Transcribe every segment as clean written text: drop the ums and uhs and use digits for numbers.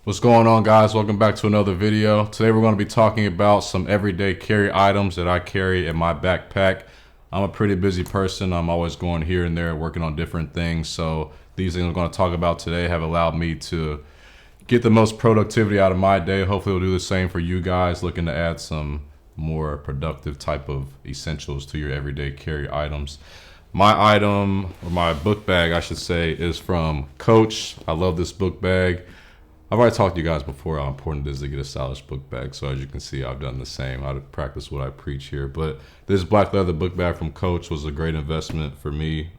What's going on, guys? Welcome back to another video. Today we're going to be talking about some everyday carry items that I carry in my backpack. I'm a pretty busy person. I'm always going here and there working on different things. So these things I'm going to talk about today have allowed me to get the most productivity out of my day. Hopefully we'll do the same for you guys looking to add some more productive type of essentials to your everyday carry items. My item, or my book bag I should say, is from Coach. I love this book bag. I've already talked to you guys before how important it is to get a stylish book bag. So as you can see, I've done the same. I practice what I preach here. But this black leather book bag from Coach was a great investment for me.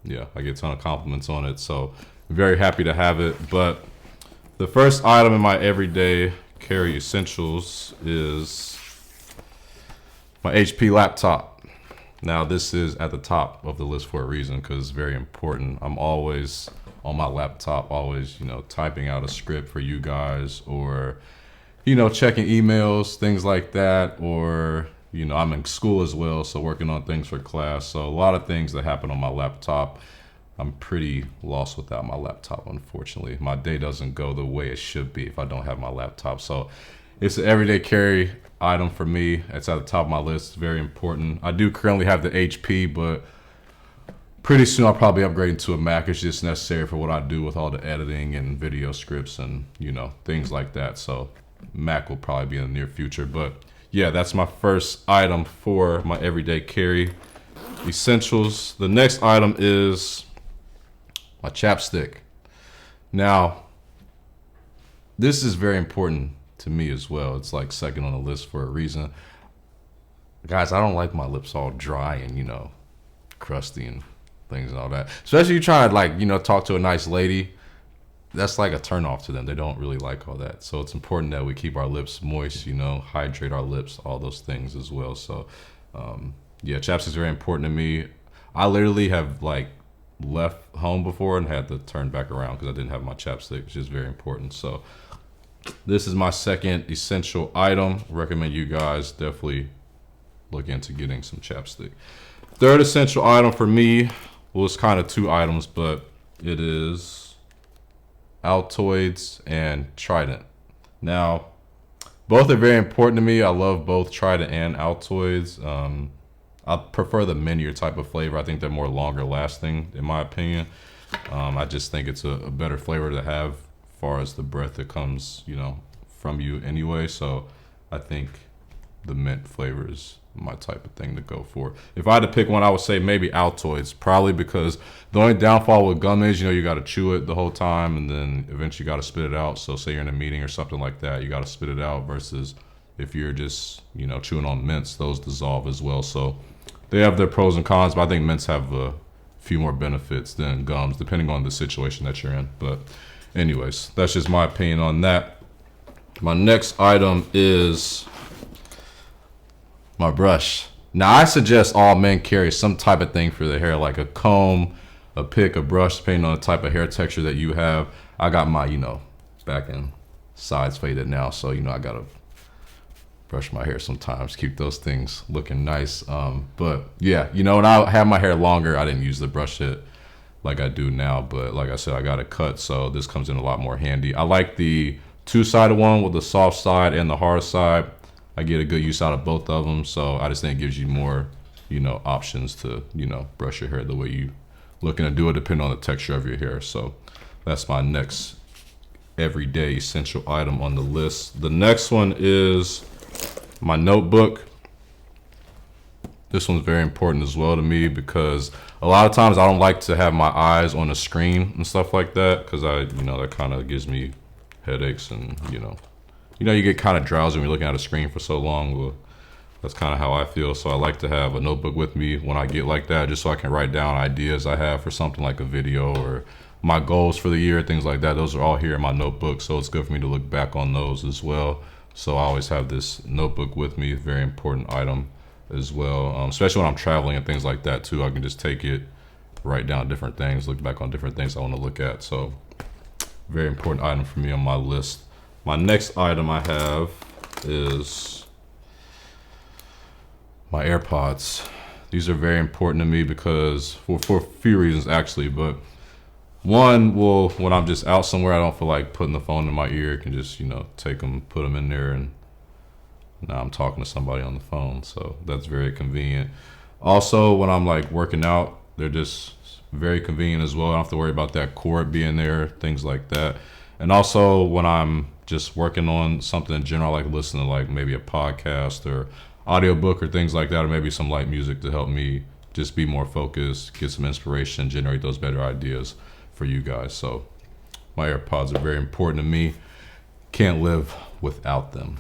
Yeah, I get a ton of compliments on it. So I'm very happy to have it. But the first item in my everyday carry essentials is my HP laptop. Now this is at the top of the list for a reason because it's very important. I'm always on my laptop, always, typing out a script for you guys or, checking emails, things like that. Or, I'm in school as well, so working on things for class. So a lot of things that happen on my laptop. I'm pretty lost without my laptop, unfortunately. My day doesn't go the way it should be if I don't have my laptop. So it's an everyday carry item for me. It's at the top of my list. It's very important. I do currently have the HP, but pretty soon I'll probably upgrade to a Mac. It's just necessary for what I do with all the editing and video scripts and, things like that. So Mac will probably be in the near future. But yeah, that's my first item for my everyday carry essentials. The next item is my chapstick. Now, this is very important to me as well. It's like second on the list for a reason. Guys, I don't like my lips all dry and, crusty and things and all that. Especially you try to talk to a nice lady. That's like a turn off to them. They don't really like all that. So it's important that we keep our lips moist, hydrate our lips, all those things as well. So yeah, chapstick is very important to me. I literally have left home before and had to turn back around because I didn't have my chapstick, which is very important. So this is my second essential item. Recommend you guys definitely look into getting some chapstick. Third essential item for me, well, it's kind of two items, but it is Altoids and Trident. Now, both are very important to me. I love both Trident and Altoids. I prefer the minier type of flavor. I think they're more longer lasting, in my opinion. I just think it's a better flavor to have as far as the breath that comes, from you anyway. So I think the mint flavor is my type of thing to go for. If I had to pick one, I would say maybe Altoids, probably because the only downfall with gum is, you got to chew it the whole time and then eventually you got to spit it out. So say you're in a meeting or something like that, you got to spit it out versus if you're just, chewing on mints, those dissolve as well. So they have their pros and cons, but I think mints have a few more benefits than gums, depending on the situation that you're in. But anyways, that's just my opinion on that. My next item is my brush. Now, I suggest all men carry some type of thing for their hair, like a comb, a pick, a brush, depending on the type of hair texture that you have. I got my, back and sides faded now, so, I got to brush my hair sometimes, keep those things looking nice. But yeah, when I had my hair longer, I didn't use the brush it like I do now. But like I said, I got it cut, so this comes in a lot more handy. I like the two-sided one with the soft side and the hard side. I get a good use out of both of them, so I just think it gives you more, options to, brush your hair the way you looking to do it, depending on the texture of your hair. So that's my next everyday essential item on the list. The next one is my notebook. This one's very important as well to me because a lot of times I don't like to have my eyes on a screen and stuff like that because that kind of gives me headaches and, you get kind of drowsy when you're looking at a screen for so long. Well, that's kind of how I feel. So I like to have a notebook with me when I get like that, just so I can write down ideas I have for something like a video or my goals for the year, things like that. Those are all here in my notebook. So it's good for me to look back on those as well. So I always have this notebook with me, very important item as well, especially when I'm traveling and things like that too. I can just take it, write down different things, look back on different things I want to look at. So very important item for me on my list. My next item I have is my Airpods. These are very important to me because for a few reasons actually, but One, well, when I'm just out somewhere, I don't feel like putting the phone in my ear. I can just, you know, take them, put them in there, and now I'm talking to somebody on the phone. So that's very convenient. Also, when I'm like working out, they're just very convenient as well. I don't have to worry about that cord being there, things like that. And also when I'm just working on something in general, I like listening to like maybe a podcast or audiobook or things like that, or maybe some light music to help me just be more focused, get some inspiration, generate those better ideas for you guys. So my AirPods are very important to me. Can't live without them.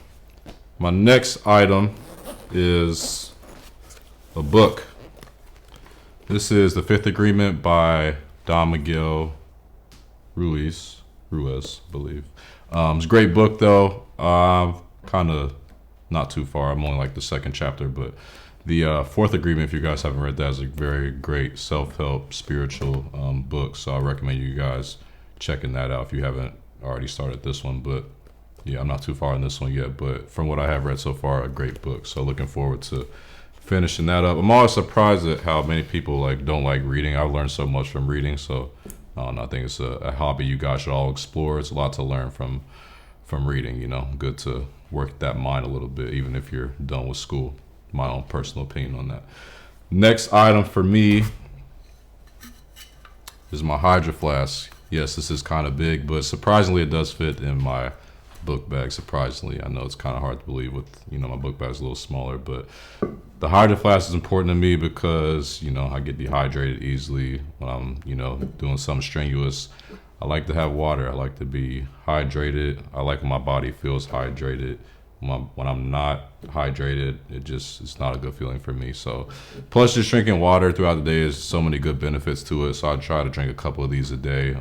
My next item is a book. This is The Fifth Agreement by Don Miguel Ruiz, I believe. It's a great book though. Kind of not too far. I'm only like the second chapter, but the Fourth Agreement, if you guys haven't read that, is a very great self-help spiritual book. So I recommend you guys checking that out if you haven't already started this one. But yeah, I'm not too far in this one yet, but from what I have read so far, a great book. So looking forward to finishing that up. I'm always surprised at how many people like don't like reading. I've learned so much from reading. So I don't know, I think it's a hobby you guys should all explore. It's a lot to learn from reading, you know. Good to work that mind a little bit, even if you're done with school. My own personal opinion on that. Next item for me is my Hydro Flask. Yes, this is kind of big, but surprisingly it does fit in my book bag. Surprisingly, I know it's kind of hard to believe with, you know, my book bag's a little smaller, but the Hydro Flask is important to me because, you know, I get dehydrated easily when I'm, you know, doing something strenuous. I like to have water. I like to be hydrated. I like when my body feels hydrated. When I'm not hydrated, it's not a good feeling for me. So plus just drinking water throughout the day is so many good benefits to it. So I try to drink a couple of these a day.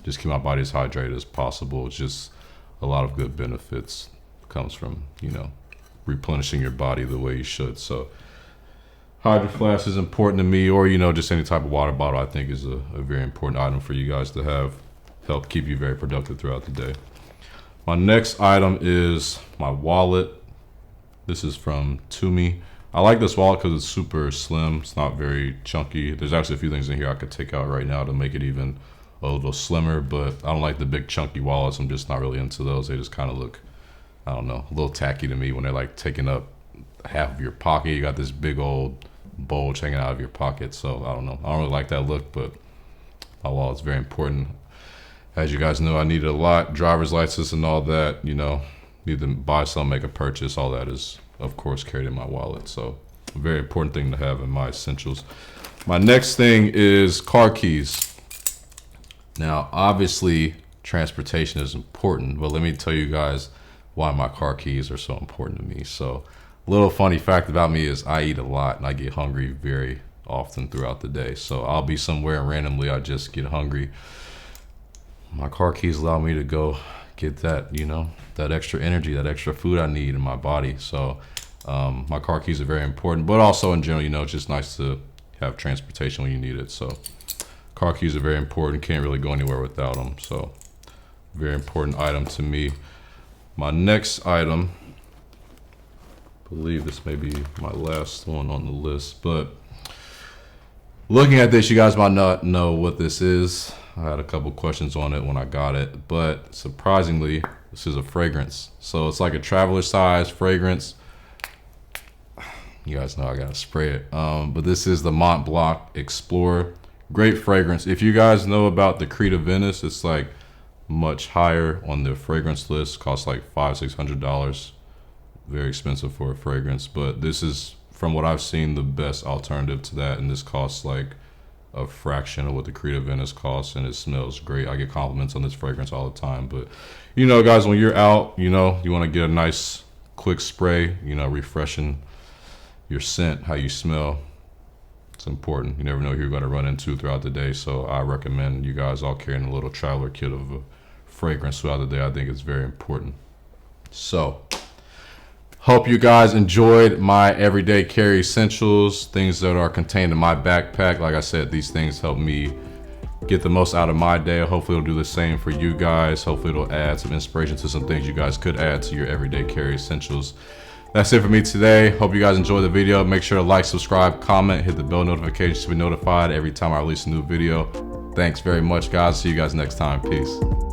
Just keep my body as hydrated as possible. It's just a lot of good benefits comes from, you know, replenishing your body the way you should. So Hydro Flask is important to me, or, you know, just any type of water bottle I think is a very important item for you guys to have. Help keep you very productive throughout the day. My next item is my wallet. This is from Toomey. I like this wallet because it's super slim. It's not very chunky. There's actually a few things in here I could take out right now to make it even a little slimmer, but I don't like the big chunky wallets. I'm just not really into those. They just kind of look, I don't know, a little tacky to me when they're like taking up half of your pocket. You got this big old bulge hanging out of your pocket. So I don't know. I don't really like that look, but my wallet's very important. As you guys know, I need it a lot. Driver's license and all that, you know, need to buy something, make a purchase. All that is, of course, carried in my wallet. So a very important thing to have in my essentials. My next thing is car keys. Now, obviously, transportation is important, but let me tell you guys why my car keys are so important to me. So a little funny fact about me is I eat a lot and I get hungry very often throughout the day. So I'll be somewhere and randomly I just get hungry. My car keys allow me to go get that, you know, that extra energy, that extra food I need in my body. So my car keys are very important, but also in general, you know, it's just nice to have transportation when you need it. So car keys are very important. Can't really go anywhere without them. So very important item to me. My next item, I believe this may be my last one on the list, but looking at this, you guys might not know what this is. I had a couple questions on it when I got it, but surprisingly, this is a fragrance. So it's like a traveler size fragrance. You guys know I gotta spray it. But this is the Mont Blanc Explorer. Great fragrance. If you guys know about the Creed of Venice, it's like much higher on the fragrance list. Costs like $500-600. Very expensive for a fragrance, but this is, from what I've seen, the best alternative to that, and this costs like a fraction of what the Creed of Venice costs, and it smells great. I get compliments on this fragrance all the time. But you know, guys, when you're out, you know, you want to get a nice quick spray, you know, refreshing your scent, how you smell. It's important. You never know who you're going to run into throughout the day. So I recommend you guys all carrying a little traveler kit of a fragrance throughout the day. I think it's very important. So hope you guys enjoyed my everyday carry essentials, things that are contained in my backpack. Like I said, these things help me get the most out of my day. Hopefully it'll do the same for you guys. Hopefully it'll add some inspiration to some things you guys could add to your everyday carry essentials. That's it for me today. Hope you guys enjoyed the video. Make sure to like, subscribe, comment, hit the bell notification to be notified every time I release a new video. Thanks very much, guys. See you guys next time. Peace.